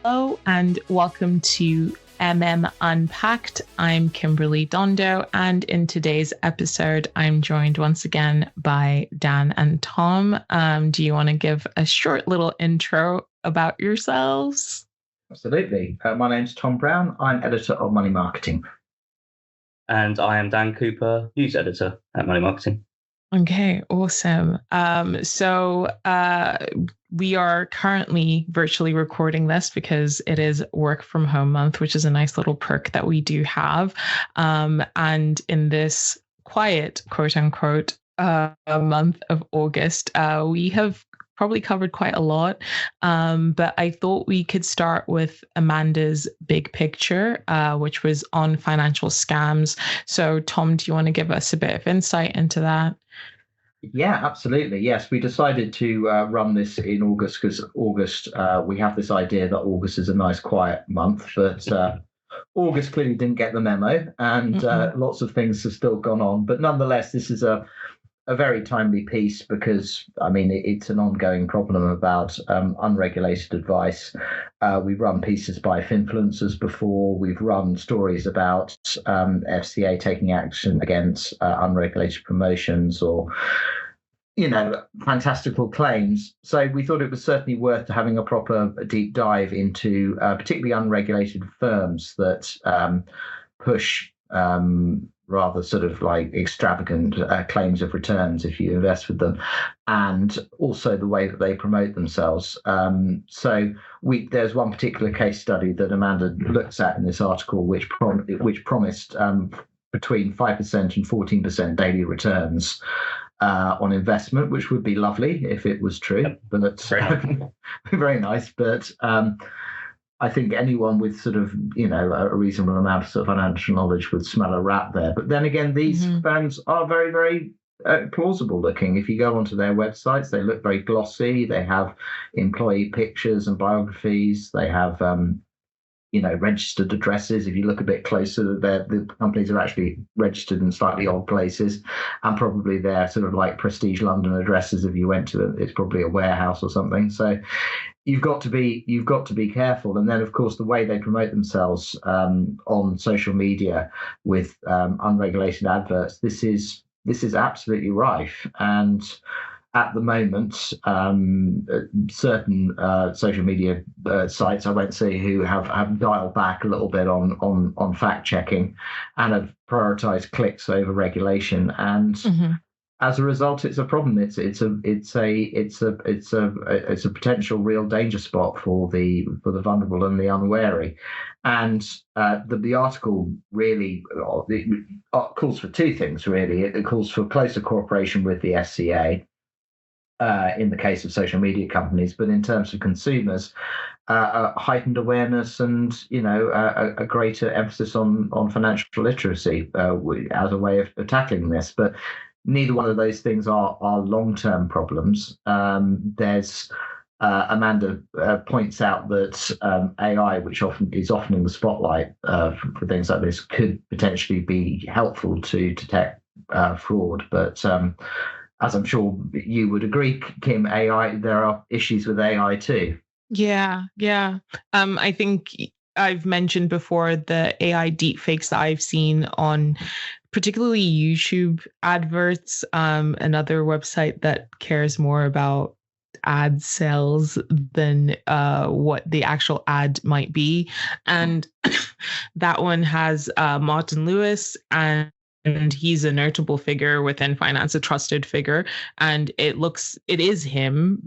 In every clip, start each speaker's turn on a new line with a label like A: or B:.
A: Hello and welcome to MM Unpacked. I'm Kimberley Dondo, and in today's episode, I'm joined once again by Dan and Tom. Do you want to give a short little intro about yourselves?
B: Absolutely. My name's Tom Browne. I'm editor of Money Marketing.
C: And I am Dan Cooper, news editor at Money Marketing.
A: Okay, awesome. So we are currently virtually recording this because it is work from home month, which is a nice little perk that we do have. And in this quiet, quote unquote, month of August, we have probably covered quite a lot. But I thought we could start with Amanda's big picture, which was on financial scams. So Tom, do you want to give us a bit of insight into that?
B: Yeah, absolutely. Yes, we decided to run this in August because August, we have this idea that August is a nice quiet month, but August clearly didn't get the memo, and lots of things have still gone on. But nonetheless, this is a very timely piece because, I mean, it's an ongoing problem about unregulated advice. We've run pieces by finfluencers before. We've run stories about FCA taking action against unregulated promotions or, fantastical claims. So we thought it was certainly worth having a proper deep dive into particularly unregulated firms that push rather sort of like extravagant claims of returns if you invest with them, and also the way that they promote themselves. So there's one particular case study that Amanda looks at in this article, which promised between 5% and 14% daily returns on investment, which would be lovely if it was true. But very nice. But I think anyone with sort of, a reasonable amount of sort of financial knowledge would smell a rat there. But then again, these firms are very, very plausible looking. If you go onto their websites, they look very glossy. They have employee pictures and biographies. They have, registered addresses. If you look a bit closer, the companies are actually registered in slightly odd places, and probably they're sort of like prestige London addresses. If you went to them, it's probably a warehouse or something. So you've got to be careful. And then, of course, the way they promote themselves on social media with unregulated adverts, this is absolutely rife. And at the moment, certain social media sites, I won't say who, have dialed back a little bit on fact checking and have prioritized clicks over regulation. And as a result, it's a problem. It's a potential real danger spot for the vulnerable and the unwary. And the article really calls for two things. Really, it calls for closer cooperation with the FCA. In the case of social media companies, but in terms of consumers, heightened awareness and a greater emphasis on financial literacy as a way of tackling this. But neither one of those things are long-term problems. There's Amanda points out that AI, which is often in the spotlight for things like this, could potentially be helpful to detect fraud, but as I'm sure you would agree, Kim, there are issues with AI too.
A: Yeah. I think I've mentioned before the AI deepfakes that I've seen on particularly YouTube adverts, another website that cares more about ad sales than what the actual ad might be. And that one has Martin Lewis, and he's a notable figure within finance, a trusted figure. And it is him,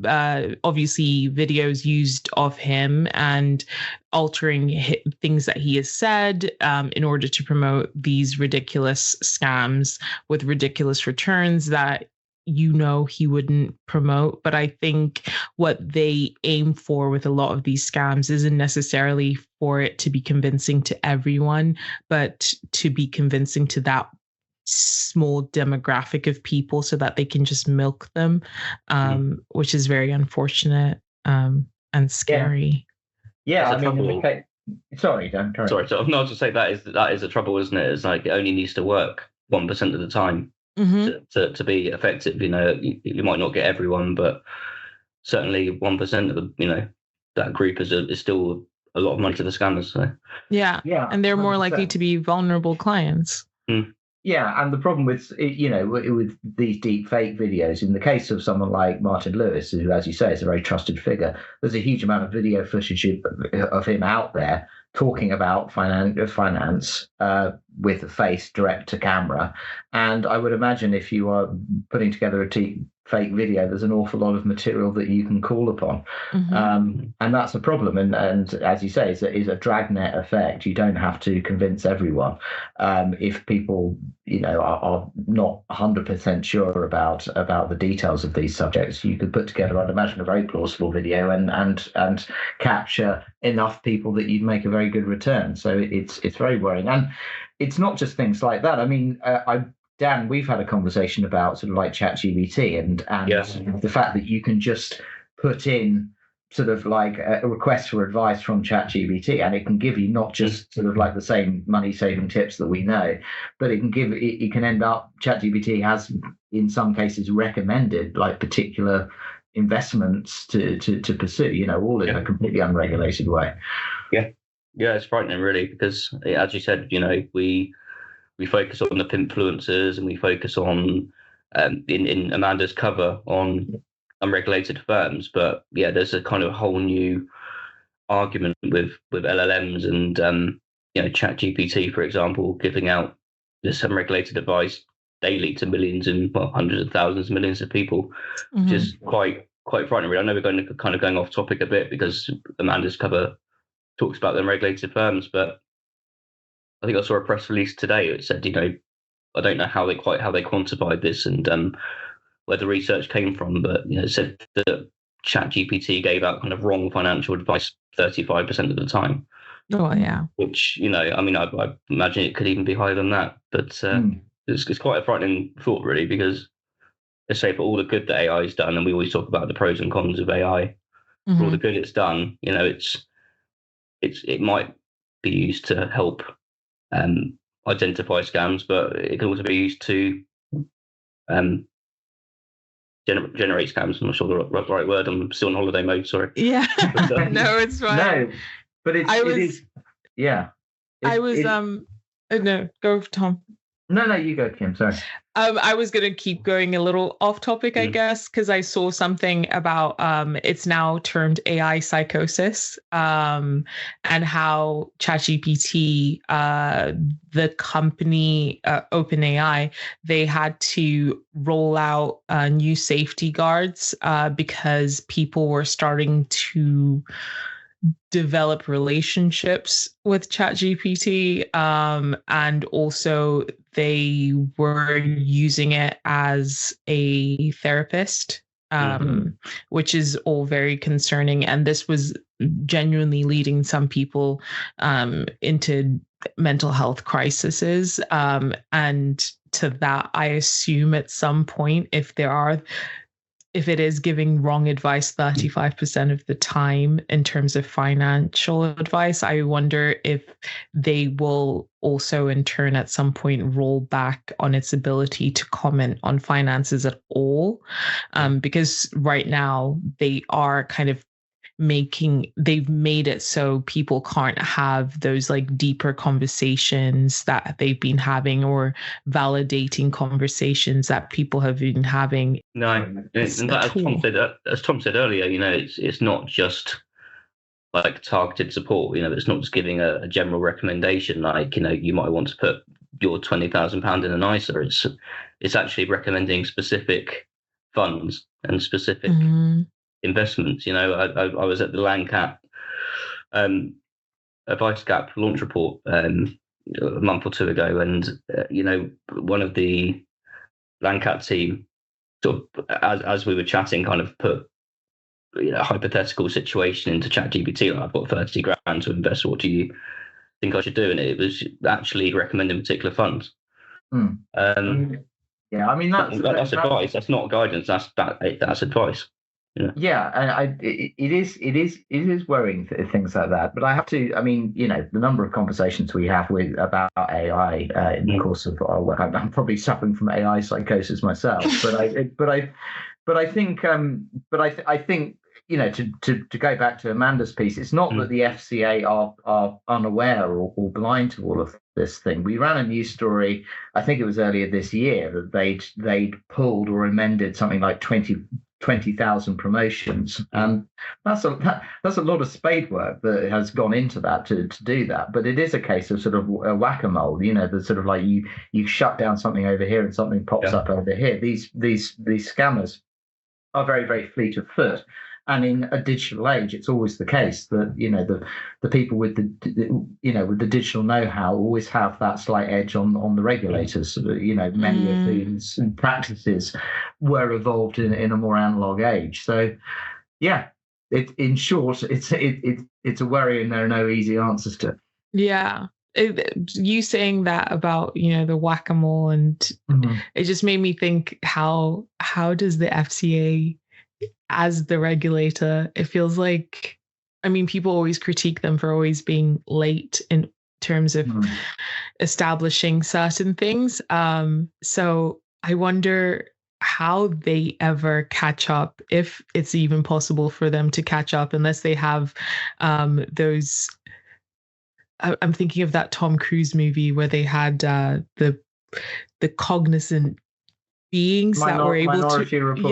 A: obviously videos used of him and altering things that he has said in order to promote these ridiculous scams with ridiculous returns that he wouldn't promote. But I think what they aim for with a lot of these scams isn't necessarily for it to be convincing to everyone, but to be convincing to that small demographic of people so that they can just milk them, which is very unfortunate and scary.
B: Yeah, I mean, sorry, Dan.
C: Sorry, so no, to say that is a trouble, isn't it? It's like it only needs to work 1% of the time, to be effective. You might not get everyone, but certainly 1% of that group is still a lot of money to the scammers. So
A: yeah, and they're 100%. More likely to be vulnerable clients.
B: Yeah, and the problem with with these deep fake videos, in the case of someone like Martin Lewis, who, as you say, is a very trusted figure, there's a huge amount of video footage of him out there talking about finance with a face direct to camera. And I would imagine if you are putting together a fake video, there's an awful lot of material that you can call upon. And that's a problem. And as you say, it's a dragnet effect. You don't have to convince everyone. If people, are not 100% sure about the details of these subjects, you could put together, I'd imagine, a very plausible video and capture enough people that you'd make a very good return. So it's very worrying. And it's not just things like that. I mean, Dan, we've had a conversation about sort of like ChatGPT and the fact that you can just put in sort of like a request for advice from ChatGPT, and it can give you not just sort of like the same money saving tips that we know, but it can end up, ChatGPT has in some cases recommended like particular investments to pursue, all in a completely unregulated way.
C: Yeah, it's frightening really, because as you said, we focus on the influencers, and we focus on in Amanda's cover on unregulated firms, but there's a kind of whole new argument with LLMs and ChatGPT, for example, giving out this unregulated advice daily to millions and hundreds of thousands, millions of people, which is quite frightening. Really. I know we're going off topic a bit because Amanda's cover talks about the unregulated firms, but I think I saw a press release today. It said, I don't know how they quantified this and where the research came from, but it said that ChatGPT gave out kind of wrong financial advice 35% of the time.
A: Oh yeah.
C: Which I mean, I imagine it could even be higher than that. But it's quite a frightening thought, really, because let's say for all the good that AI has done, and we always talk about the pros and cons of AI, for all the good it's done, it might be used to help identify scams, but it can also be used to generate scams. I'm not sure the right word. I'm still in holiday mode. Sorry.
A: Yeah. No, it's fine.
B: No, but it is. Yeah.
A: No, go Tom.
B: No, you go, Kim. Sorry.
A: I was going to keep going a little off topic, I guess, because I saw something about it's now termed AI psychosis, and how ChatGPT, the company OpenAI, they had to roll out new safety guards because people were starting to develop relationships with ChatGPT, and also they were using it as a therapist, which is all very concerning. And this was genuinely leading some people into mental health crises. And to that, I assume at some point, if it is giving wrong advice 35% of the time in terms of financial advice, I wonder if they will also in turn at some point roll back on its ability to comment on finances at all. Because right now they are kind of they've made it so people can't have those like deeper conversations that they've been having, or validating conversations that people have been having.
C: No, and as Tom said earlier, it's not just like targeted support. It's not just giving a general recommendation like, you might want to put your £20,000 in an ISA. It's actually recommending specific funds and specific investments. I was at the LandCap Advice Gap launch report a month or two ago, and one of the LandCap team, sort of as we were chatting, kind of put a hypothetical situation into ChatGPT, like, I've got 30 grand to invest, what do you think I should do? And it was actually recommending particular funds.
B: Yeah, I mean that's
C: advice. That's not guidance. That's advice.
B: Yeah, and it is worrying things like that. But I have to, I mean, the number of conversations we have about AI in the course of our work, I'm probably suffering from AI psychosis myself. But I think, I think, to go back to Amanda's piece, it's not that the FCA are unaware or blind to all of this thing. We ran a news story, I think it was earlier this year, that they'd pulled or amended something like 20,000 promotions, and that's a lot of spade work that has gone into that to do that. But it is a case of sort of a whack-a-mole, the sort of like you shut down something over here and something pops up over here. These scammers are very, very fleet of foot. And in a digital age, it's always the case that the people with with the digital know-how always have that slight edge on the regulators. Many of these practices were evolved in a more analog age. So, yeah, in short, it's a worry, and there are no easy answers to it.
A: Yeah. You saying that about the whack-a-mole, and it just made me think how does the FCA, as the regulator, it feels like, I mean, people always critique them for always being late in terms of establishing certain things. So I wonder how they ever catch up, if it's even possible for them to catch up, unless they have those. I'm thinking of that Tom Cruise movie where they had the cognizant beings that were able
B: Minority
A: to
B: Report.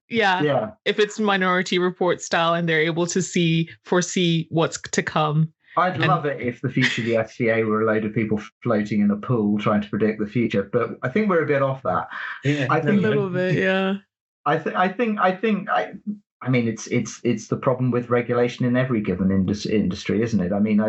A: Yeah. If it's Minority Report style and they're able to foresee what's to come.
B: I'd love it if the future of the FCA were a load of people floating in a pool trying to predict the future, but I think we're a bit off that.
C: Yeah,
B: I think
A: a little bit, yeah.
B: I mean, it's the problem with regulation in every given industry, isn't it? I mean,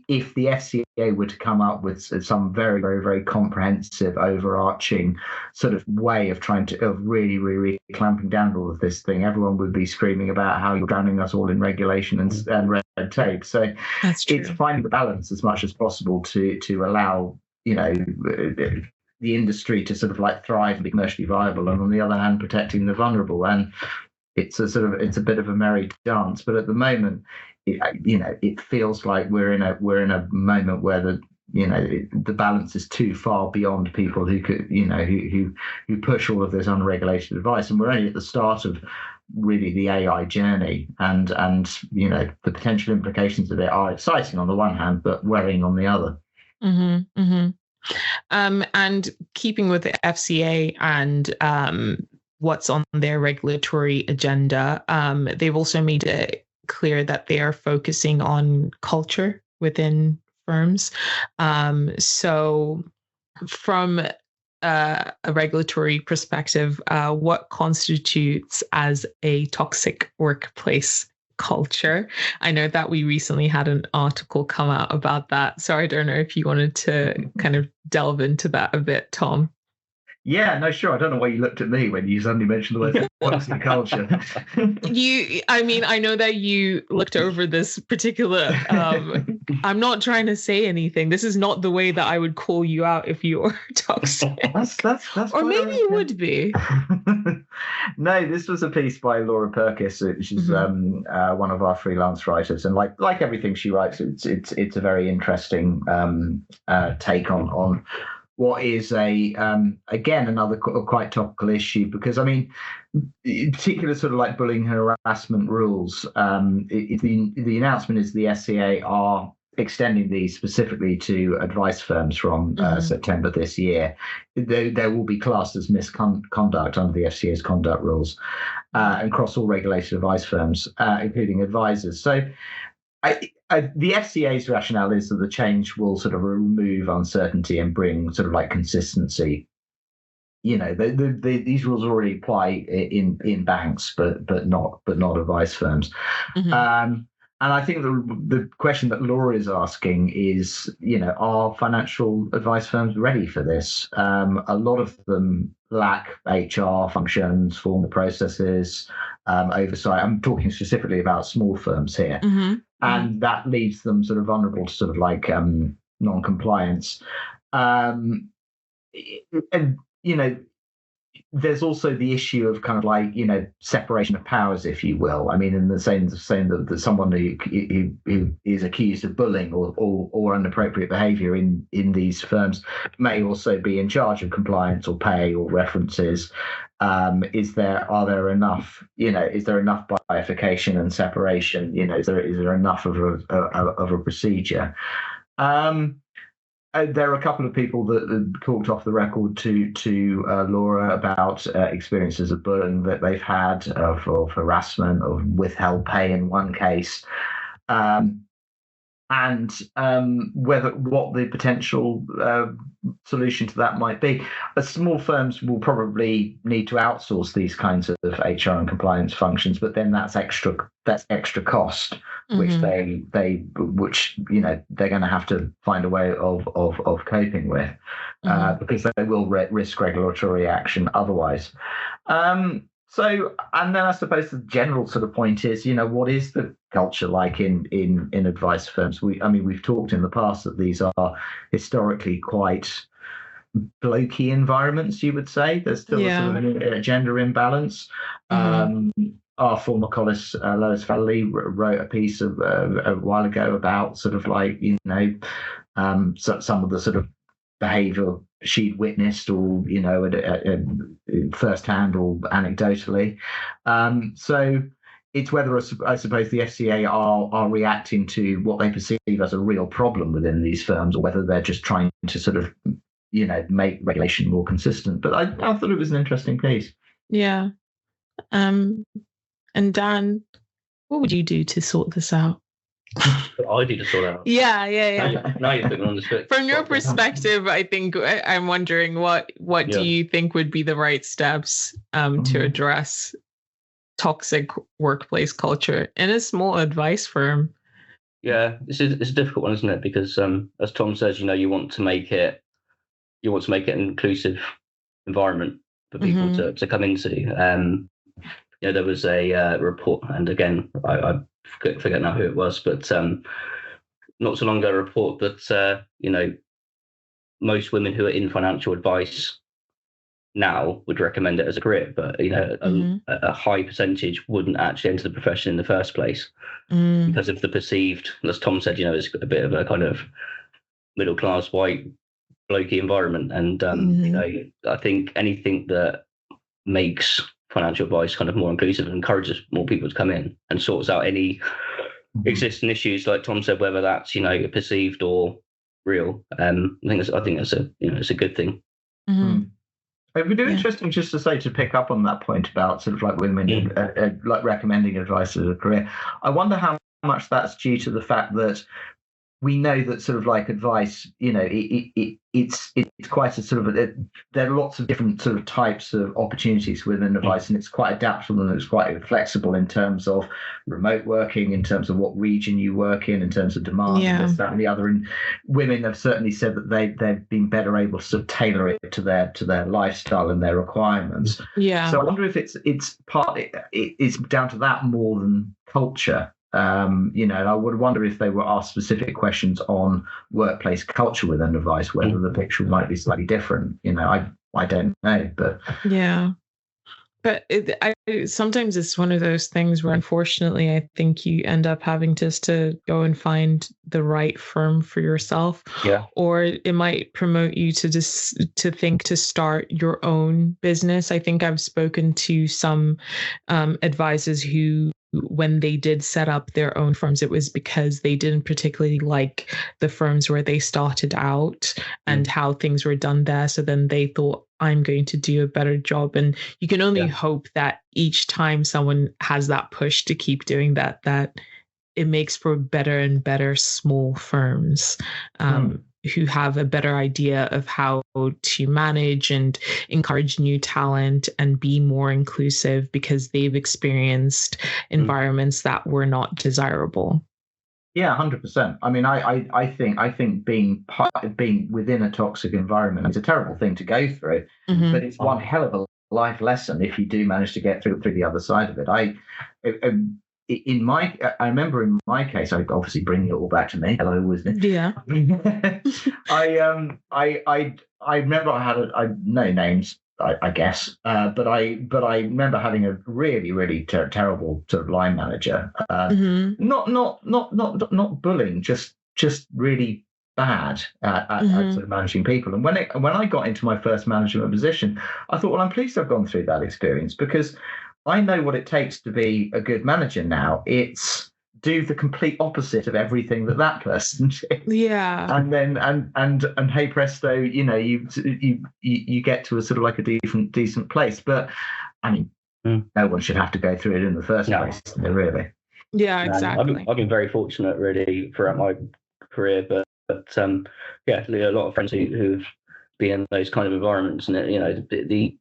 B: if the FCA were to come up with some very, very, very comprehensive, overarching sort of way of really, really, really clamping down all of this thing, everyone would be screaming about how you're drowning us all in regulation and red tape. So it's finding the balance as much as possible to allow the industry to sort of like thrive and be commercially viable, and on the other hand, protecting the vulnerable. And it's a bit of a merry dance, but at the moment, it feels like we're in a moment where the balance is too far beyond people who could who push all of this unregulated advice, and we're only at the start of really the AI journey, and the potential implications of it are exciting on the one hand, but worrying on the other.
A: And keeping with the FCA and what's on their regulatory agenda, they've also made it clear that they are focusing on culture within firms. So from a regulatory perspective, what constitutes as a toxic workplace culture? I know that we recently had an article come out about that, so I don't know if you wanted to kind of delve into that a bit, Tom.
B: Yeah, no, sure. I don't know why you looked at me when you suddenly mentioned the word toxic culture.
A: I know that you looked over this particular, I'm not trying to say anything. This is not the way that I would call you out if you were toxic.
B: That's
A: or maybe you would be.
B: No, this was a piece by Laura Perkis, which is one of our freelance writers. And like everything she writes, it's a very interesting take on what is again another quite topical issue, because I mean, in particular, sort of like bullying harassment rules. The announcement is the FCA are extending these specifically to advice firms from September this year. There will be classed as misconduct under the FCA's conduct rules, and across all regulated advice firms, including advisors. So. The FCA's rationale is that the change will sort of remove uncertainty and bring sort of like consistency. These rules already apply in banks, but not advice firms. And I think the question that Laura is asking is, are financial advice firms ready for this? A lot of them lack HR functions, formal processes, oversight. I'm talking specifically about small firms here. And that leaves them sort of vulnerable to sort of like non-compliance. And, there's also the issue of kind of like, separation of powers, if you will. I mean, in the same that someone who is accused of bullying or inappropriate behaviour in these firms may also be in charge of compliance or pay or references. Is there enough bifurcation and separation? Is there enough of a procedure? There are a couple of people that talked off the record to Laura about experiences of bullying that they've had, of harassment, of withheld pay in one case, and what the potential solution to that might be. Small firms will probably need to outsource these kinds of HR and compliance functions, but then that's extra cost, which they're going to have to find a way of coping with, because they will risk regulatory action otherwise. So, and then I suppose the general sort of point is, what is the culture like in advice firms? We've talked in the past that these are historically quite blokey environments, you would say. There's still a sort of a gender imbalance. Our former colleague Lois Valley wrote a piece a while ago about sort of like, some of the sort of behaviour she'd witnessed, or firsthand or anecdotally. So it's whether, I suppose, the FCA are reacting to what they perceive as a real problem within these firms, or whether they're just trying to sort of make regulation more consistent. But I thought it was an interesting piece.
A: Yeah. And Dan, what would you do to sort this out?
C: I do to sort out.
A: Yeah.
C: Now you're putting me on the spot.
A: From your perspective, I think I'm wondering what do you think would be the right steps to address toxic workplace culture in a small advice firm?
C: Yeah, it's a difficult one, isn't it? Because as Tom says, you want to make it an inclusive environment for people to come into. There was a report, and again, I forget now who it was, but not so long ago, a report that most women who are in financial advice now would recommend it as a career, but a high percentage wouldn't actually enter the profession in the first place because of the perceived, as Tom said, it's a bit of a kind of middle class white blokey environment, and I think anything that makes financial advice kind of more inclusive and encourages more people to come in and sorts out any existing issues, like Tom said, whether that's perceived or real. I think that's it's a good thing.
B: It would be interesting just to say, to pick up on that point about sort of like women like recommending advice as a career. I wonder how much that's due to the fact that we know that sort of like advice, it's quite a sort of there are lots of different sort of types of opportunities within advice, and it's quite adaptable and it's quite flexible in terms of remote working, in terms of what region you work in terms of demand, and this, that, and the other. And women have certainly said that they've been better able to sort of tailor it to their lifestyle and their requirements. Yeah. So I wonder if it's down to that more than culture. And I would wonder if they were asked specific questions on workplace culture within advice, whether the picture might be slightly different. I don't know, but
A: yeah. But sometimes it's one of those things where, unfortunately, I think you end up having to go and find the right firm for yourself.
C: Yeah.
A: Or it might promote you to think to start your own business. I think I've spoken to some advisors who, when they did set up their own firms, it was because they didn't particularly like the firms where they started out and how things were done there. So then they thought, I'm going to do a better job. And you can only hope that each time someone has that push to keep doing that it makes for better and better small firms who have a better idea of how to manage and encourage new talent and be more inclusive, because they've experienced environments that were not desirable.
B: Yeah, 100%. I mean, I think being within a toxic environment is a terrible thing to go through, but it's one hell of a life lesson if you do manage to get through the other side of it. I remember in my case, I obviously bring it all back to me. Hello, wasn't it?
A: Yeah.
B: I remember I no names, I guess. But I remember having a really, really terrible sort of line manager. Not bullying, just really bad at sort of managing people. And when I got into my first management position, I thought, well, I'm pleased I've gone through that experience, because I know what it takes to be a good manager now. It's do the complete opposite of everything that person did.
A: Yeah.
B: And then and hey presto, you get to a sort of like a decent place. But I mean, no one should have to go through it in the first place, really.
A: Yeah, exactly.
C: I've been very fortunate really throughout my career, but yeah, a lot of friends who've been in those kind of environments, and the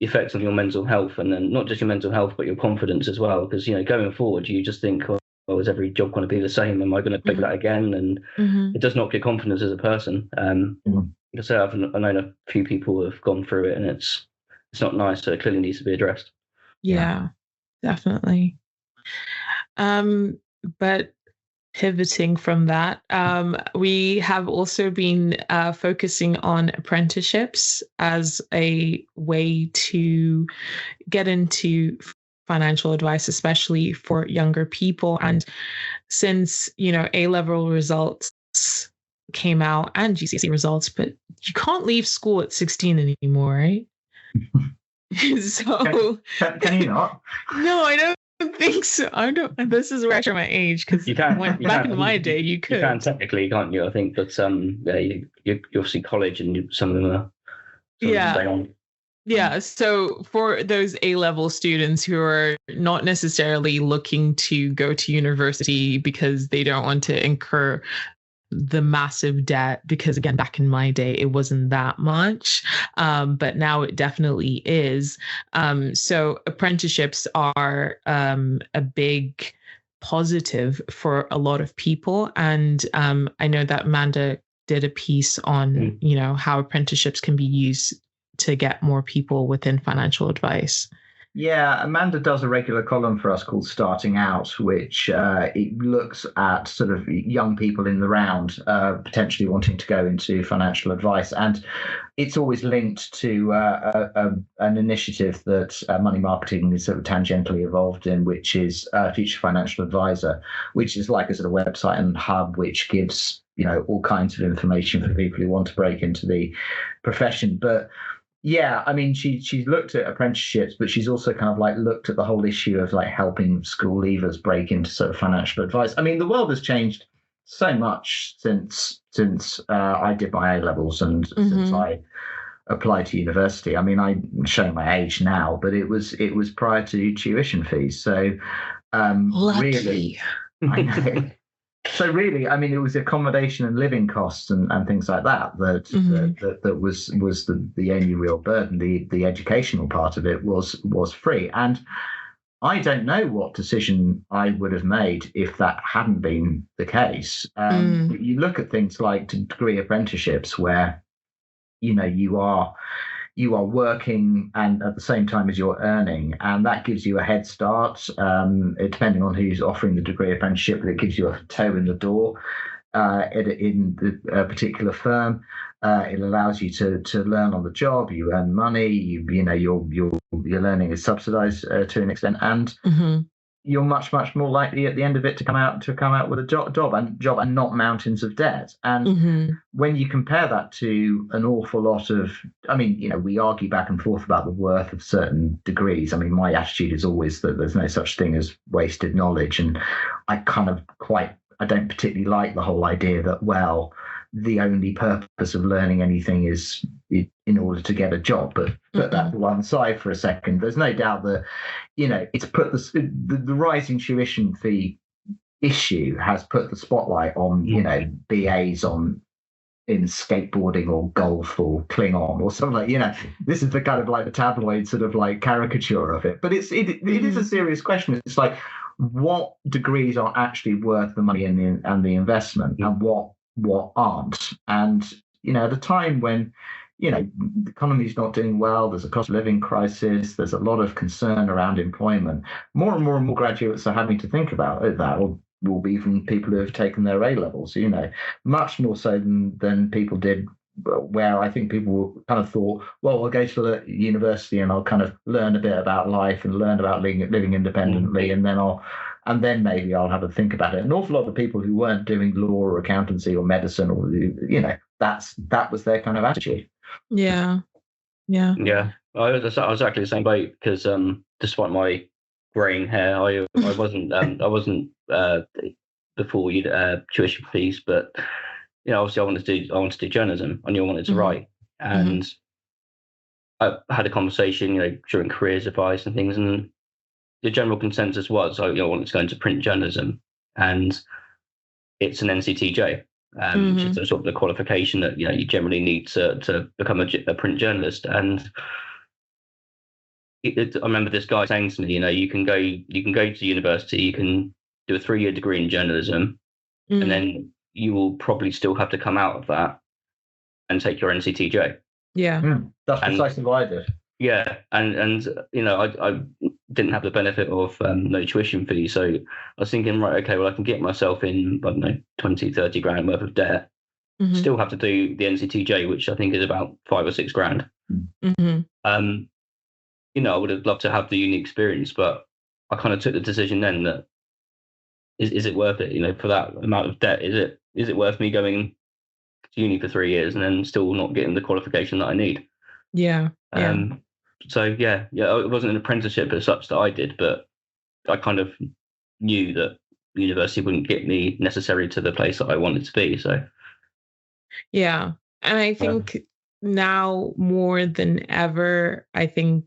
C: effects on your mental health, and then not just your mental health but your confidence as well, because going forward you just think, oh, is every job going to be the same? Am I going to take that again? And it does knock your confidence as a person. So I've known a few people who have gone through it, and it's not nice, so it clearly needs to be addressed.
A: Yeah. Definitely. But pivoting from that, we have also been focusing on apprenticeships as a way to get into financial advice, especially for younger people. And since, A-level results came out and GCSE results, but you can't leave school at 16 anymore, right? So
B: can you not?
C: No,
A: I don't think so. I don't. This is where I show my age, because back in my day, you could.
C: You can technically, can't you? I think, but you obviously college, and some of them are. Stay on.
A: Yeah. So for those A-level students who are not necessarily looking to go to university because they don't want to incur the massive debt, because again, back in my day, it wasn't that much, but now it definitely is. So apprenticeships are a big positive for a lot of people. And I know that Amanda did a piece on, how apprenticeships can be used to get more people within financial advice.
B: Yeah, Amanda does a regular column for us called Starting Out, which it looks at sort of young people in the round potentially wanting to go into financial advice. And it's always linked to an initiative that Money Marketing is sort of tangentially involved in, which is Future Financial Advisor, which is like a sort of website and hub which gives, all kinds of information for people who want to break into the profession. But yeah, I mean, she's looked at apprenticeships, but she's also kind of like looked at the whole issue of like helping school leavers break into sort of financial advice. I mean, the world has changed so much since I did my A-levels and since I applied to university. I mean, I'm showing my age now, but it was prior to tuition fees. So really, I know. So really, I mean, it was accommodation and living costs and things like that that was the only real burden. The educational part of it was free. And I don't know what decision I would have made if that hadn't been the case. You look at things like degree apprenticeships where, you are working and at the same time as you're earning, and that gives you a head start, depending on who's offering the degree apprenticeship, but it gives you a toe in the door in the particular firm. It allows you to learn on the job. You earn money. Your learning is subsidized to an extent, and you're much more likely at the end of it to come out with a job and not mountains of debt. And when you compare that to an awful lot of, I mean, we argue back and forth about the worth of certain degrees. I mean, my attitude is always that there's no such thing as wasted knowledge, and I don't particularly like the whole idea that, well, the only purpose of learning anything is in order to get a job. But put that to one side for a second. There's no doubt that, it's put the rising tuition fee issue has put the spotlight on, BAs in skateboarding or golf or Klingon or something like, this is the kind of like the tabloid sort of like caricature of it. But it is a serious question. It's like, what degrees are actually worth the money and the investment, and what aren't? And at a time when the economy's not doing well, there's a cost of living crisis, there's a lot of concern around employment, more and more graduates are having to think about that, or will be even people who have taken their A-levels, much more so than people did where I think people kind of thought, well, I'll go to the university and I'll kind of learn a bit about life and learn about living independently, and then maybe I'll have a think about it. An awful lot of people who weren't doing law or accountancy or medicine, or that was their kind of attitude.
A: Yeah.
C: I was exactly the same boat, because despite my greying hair, I wasn't the full tuition fees, but obviously I wanted to do journalism. I knew I wanted to write, and I had a conversation, during careers advice and things, and the general consensus was I wanted to go into print journalism, and it's an NCTJ, which is sort of the qualification that you generally need to become a print journalist. And I remember this guy saying to me, you can go to university, you can do a 3-year degree in journalism, and then you will probably still have to come out of that and take your NCTJ.
A: Yeah.
B: That's precisely what I did.
C: Yeah, and I didn't have the benefit of no tuition fee, so I was thinking, right, okay, well, I can get myself in, I don't know, 20, 30 grand worth of debt, still have to do the NCTJ, which I think is about 5 or 6 grand. I would have loved to have the uni experience, but I kind of took the decision then that is it worth it? For that amount of debt, is it worth me going to uni for 3 years and then still not getting the qualification that I need?
A: Yeah.
C: So it wasn't an apprenticeship as such that I did, but I kind of knew that university wouldn't get me necessarily to the place that I wanted to be. So
A: yeah, and I think now more than ever, I think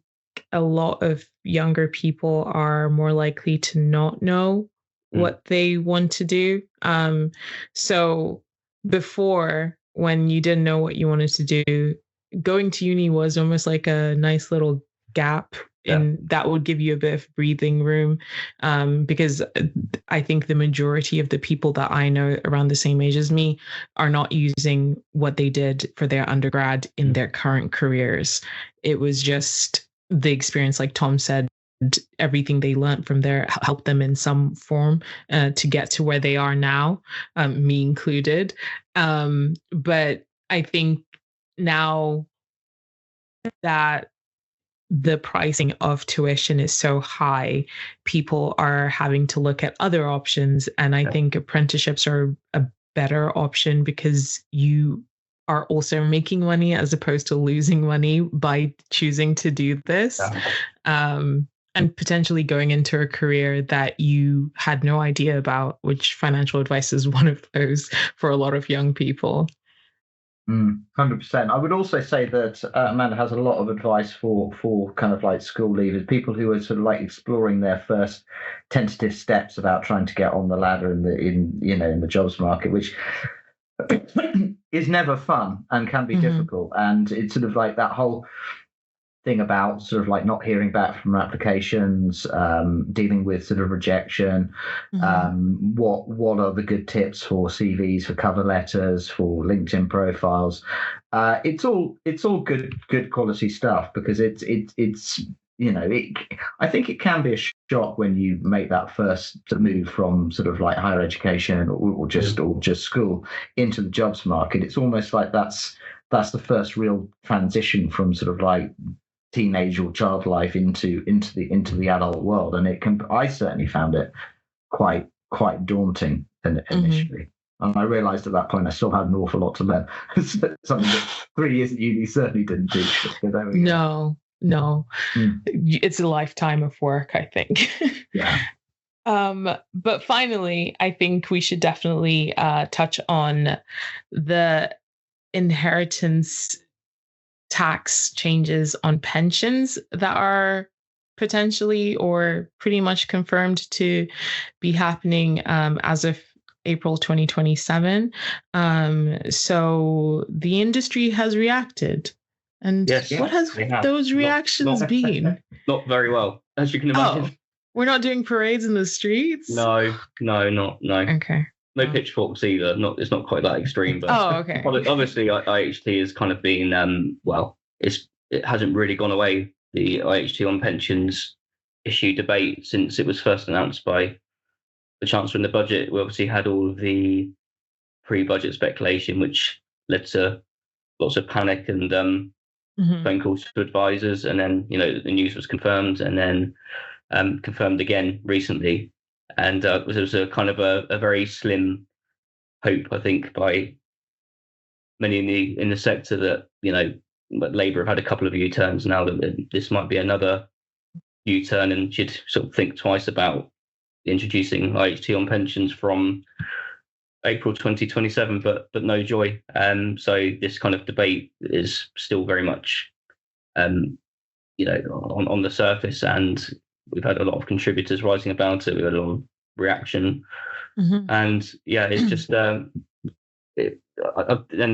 A: a lot of younger people are more likely to not know what they want to do. So before, when you didn't know what you wanted to do, going to uni was almost like a nice little gap and that would give you a bit of breathing room, because I think the majority of the people that I know around the same age as me are not using what they did for their undergrad in their current careers. It was just the experience, like Tom said, everything they learned from there helped them in some form to get to where they are now, me included. But I think now that the pricing of tuition is so high, people are having to look at other options. And I think apprenticeships are a better option because you are also making money as opposed to losing money by choosing to do this. And potentially going into a career that you had no idea about, which financial advice is one of those for a lot of young people.
B: 100%. I would also say that Amanda has a lot of advice for kind of like school leavers, people who are sort of like exploring their first tentative steps about trying to get on the ladder in the jobs market, which is never fun and can be difficult. And it's sort of like that whole thing about sort of like not hearing back from applications, dealing with sort of rejection, what are the good tips for CVs, for cover letters, for LinkedIn profiles. It's all good quality stuff, because it's I think it can be a shock when you make that first move from sort of like higher education or just school into the jobs market. It's almost like that's the first real transition from sort of like teenage or child life into the adult world, and I certainly found it quite daunting initially. And I realized at that point I still had an awful lot to learn. Something that 3 years at uni certainly didn't teach.
A: No. It's a lifetime of work, I think. But finally, I think we should definitely touch on the inheritance tax changes on pensions that are potentially or pretty much confirmed to be happening as of April 2027. So the industry has reacted. And what has those reactions been?
C: Not very well, as you can imagine.
A: Oh, we're not doing parades in the streets?
C: No.
A: Okay.
C: No pitchforks either. It's not quite that extreme, but
A: okay.
C: Obviously, IHT has kind of been it hasn't really gone away. The IHT on pensions issue debate since it was first announced by the Chancellor in the budget. We obviously had all of the pre-budget speculation, which led to lots of panic and phone calls to advisors, and then the news was confirmed, and then confirmed again recently, and it was a kind of a very slim hope, I think, by many in the sector that Labour have had a couple of U-turns now, that this might be another U-turn, and should sort of think twice about introducing IHT on pensions from April 2027, but no joy. So this kind of debate is still very much on the surface, and we've had a lot of contributors writing about it. We've had a lot of reaction, and it's just then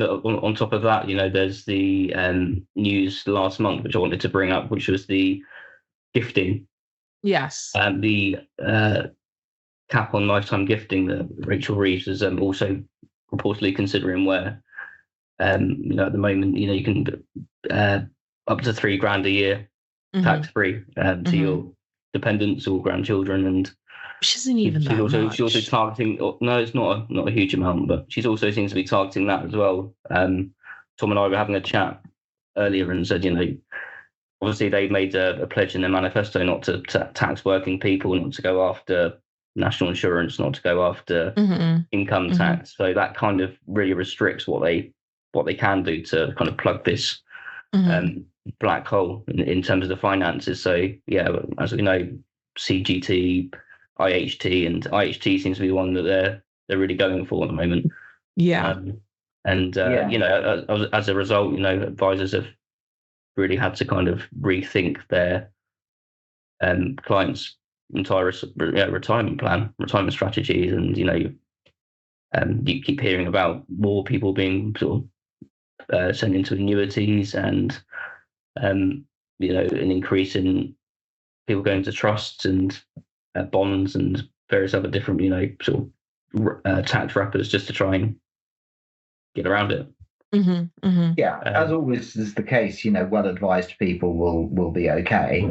C: on top of that, there's the news last month, which I wanted to bring up, which was the gifting.
A: Yes.
C: And the cap on lifetime gifting that Rachel Reeves is also reportedly considering, where at the moment you can up to $3,000 a year tax free to your dependents or grandchildren, and
A: which isn't even that much.
C: She's also targeting. No, it's not a huge amount, but she's also seems to be targeting that as well. Tom and I were having a chat earlier and said, obviously they've made a pledge in their manifesto not to tax working people, not to go after national insurance, not to go after income tax. So that kind of really restricts what they can do to kind of plug this black hole in terms of the finances. So as we know, CGT, IHT, and IHT seems to be one that they're really going for at the moment. As a result, advisors have really had to kind of rethink their clients' entire retirement strategies, and you keep hearing about more people being sort of sent into annuities, and an increase in people going to trusts and bonds and various other different tax wrappers just to try and get around it.
B: As always is the case, well-advised people will be okay.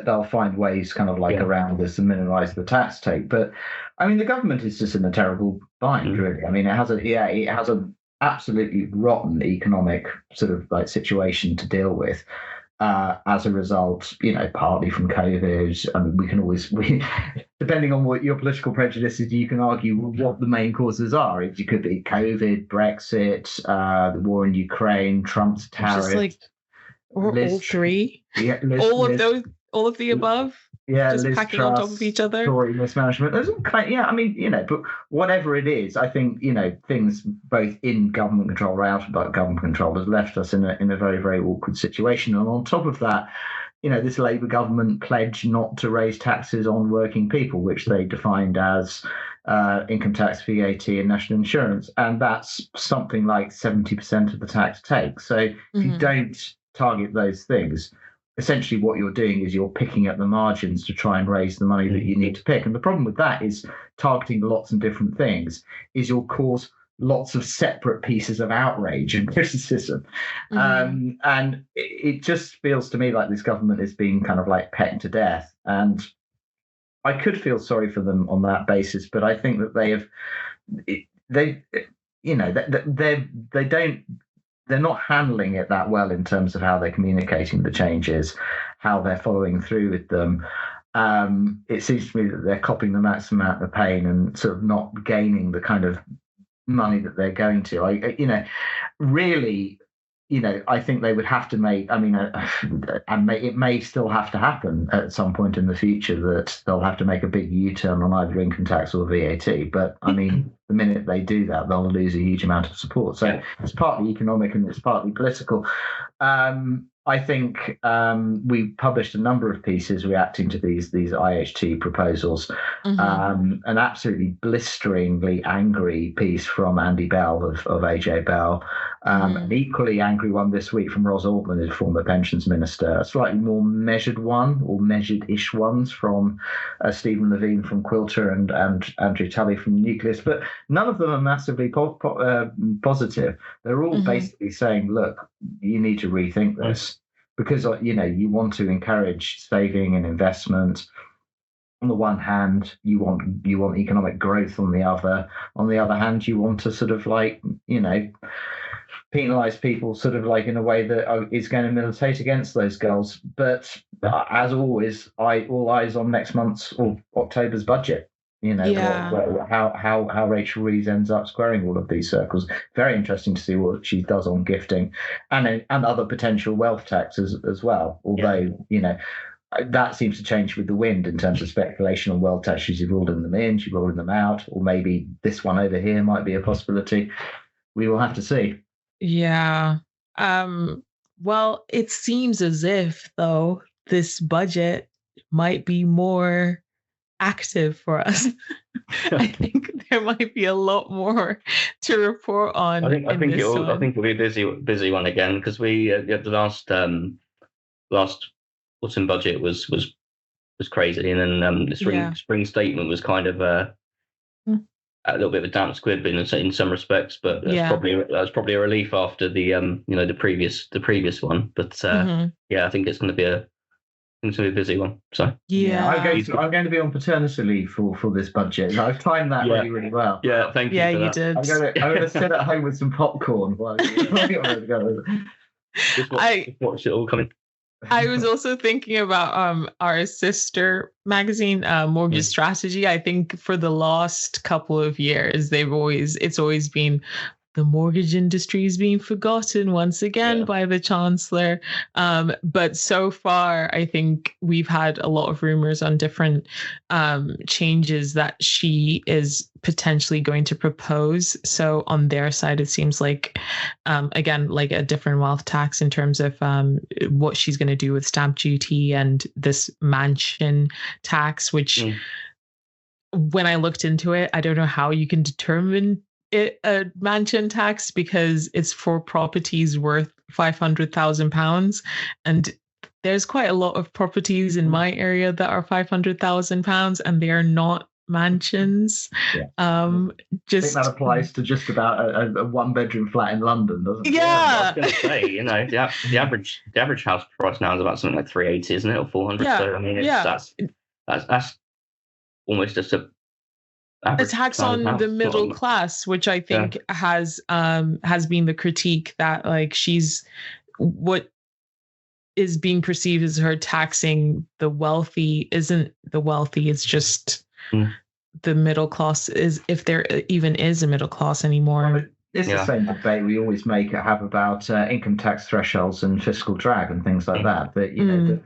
B: They'll find ways kind of around this and minimise the tax take. But I mean, the government is just in a terrible bind, really. I mean, it has a absolutely rotten economic sort of situation to deal with. As a result, partly from COVID, and we can always, depending on what your political prejudice is, you can argue what the main causes are. It could be COVID, Brexit, the war in Ukraine, Trump's tariffs,
A: or all three, all of the above. Just
B: Liz
A: packing
B: Truss,
A: on top of each other.
B: Tory mismanagement. There's all but whatever it is, I think things both in government control or out of government control has left us in a very, very awkward situation. And on top of that, this Labour government pledged not to raise taxes on working people, which they defined as income tax, VAT, and national insurance, and that's something like 70% of the tax take. So if you don't target those things, essentially what you're doing is you're picking at the margins to try and raise the money that you need to pick. And the problem with that is targeting lots of different things is you'll cause lots of separate pieces of outrage and criticism. And it just feels to me like this government is being kind of pecked to death. And I could feel sorry for them on that basis, but I think that they're not handling it that well in terms of how they're communicating the changes, how they're following through with them. It seems to me that they're copying the maximum amount of pain and sort of not gaining the kind of money that they're going to. I think they would have to make, it may still have to happen at some point in the future that they'll have to make a big U-turn on either income tax or VAT. But the minute they do that, they'll lose a huge amount of support. So it's partly economic and it's partly political. I think we published a number of pieces reacting to these IHT proposals. An absolutely blisteringly angry piece from Andy Bell of AJ Bell. An equally angry one this week from Ros Altman, his former pensions minister. A slightly more measured one, or measured-ish ones, from Stephen Levine from Quilter and Andrew Tully from Nucleus. But none of them are massively positive. They're all basically saying, look, you need to rethink this because you want to encourage saving and investment. On the one hand, you want economic growth. On the other hand, you want to sort of penalise people sort of like in a way that is going to militate against those goals. But as always, all eyes on next month's or October's budget. How Rachel Reeves ends up squaring all of these circles. Very interesting to see what she does on gifting and other potential wealth taxes as well. Although, that seems to change with the wind in terms of speculation on wealth taxes. She's rolling them in, she's rolling them out, or maybe this one over here might be a possibility. We will have to see.
A: Yeah. Well, it seems as if, though, this budget might be more active for us. I think there might be a lot more to report on.
C: I think it'll be a busy one again, because we the last autumn budget was crazy, and then the spring statement was kind of a little bit of a damp squib in some respects, but that's probably a relief after the the previous one. But I think it's going to be a busy one. So
B: I'm going to be on paternity leave for this budget. And I've timed that really, really well.
C: Yeah, thank you.
A: Yeah, you did.
B: I'm going to sit at home with some popcorn while
C: just watch it all coming.
A: I was also thinking about our sister magazine, Mortgage Strategy. I think for the last couple of years, it's always been the mortgage industry is being forgotten once again by the Chancellor. But so far, I think we've had a lot of rumors on different changes that she is potentially going to propose. So on their side, it seems like, again, like a different wealth tax in terms of what she's going to do with stamp duty and this mansion tax, which when I looked into it, I don't know how you can determine a mansion tax, because it's for properties worth £500,000, and there's quite a lot of properties in my area that are £500,000 and they are not mansions.
B: I think that applies to just about a one-bedroom flat in London, doesn't it?
A: Yeah.
C: I was going to say, the average house price now is about something like 380, isn't it, or 400?
A: Yeah.
C: So I mean, that's almost just a
A: tax on the middle class, which I think has been the critique, that like what is being perceived as her taxing the wealthy isn't the wealthy, it's just the middle class, is if there even is a middle class anymore.
B: Well, it's the same debate we always have about income tax thresholds and fiscal drag and things like that. That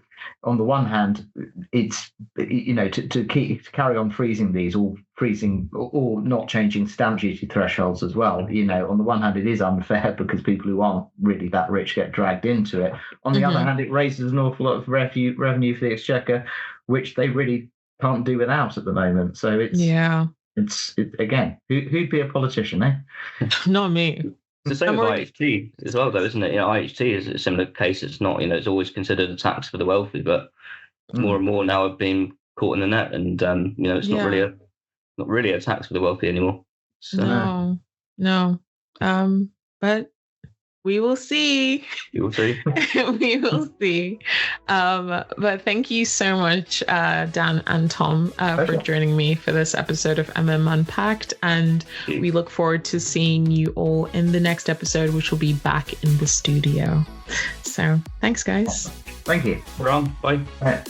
B: on the one hand, it's to carry on freezing these or not changing stamp duty thresholds as well. On the one hand, it is unfair because people who aren't really that rich get dragged into it. On the other hand, it raises an awful lot of revenue for the Exchequer, which they really can't do without at the moment. So it's again, who'd be a politician, eh?
A: Not me.
C: It's the same with IHT as well, though, isn't it? IHT is a similar case. It's not, it's always considered a tax for the wealthy, but more and more now have been caught in the net, and it's not really a tax for the wealthy anymore. So,
A: no. But we will see.
C: You will see.
A: We will see. But thank you so much, Dan and Tom, for joining me for this episode of MM Unpacked. And we look forward to seeing you all in the next episode, which will be back in the studio. So thanks, guys.
B: Thank you.
C: We're on. Bye.
B: Bye.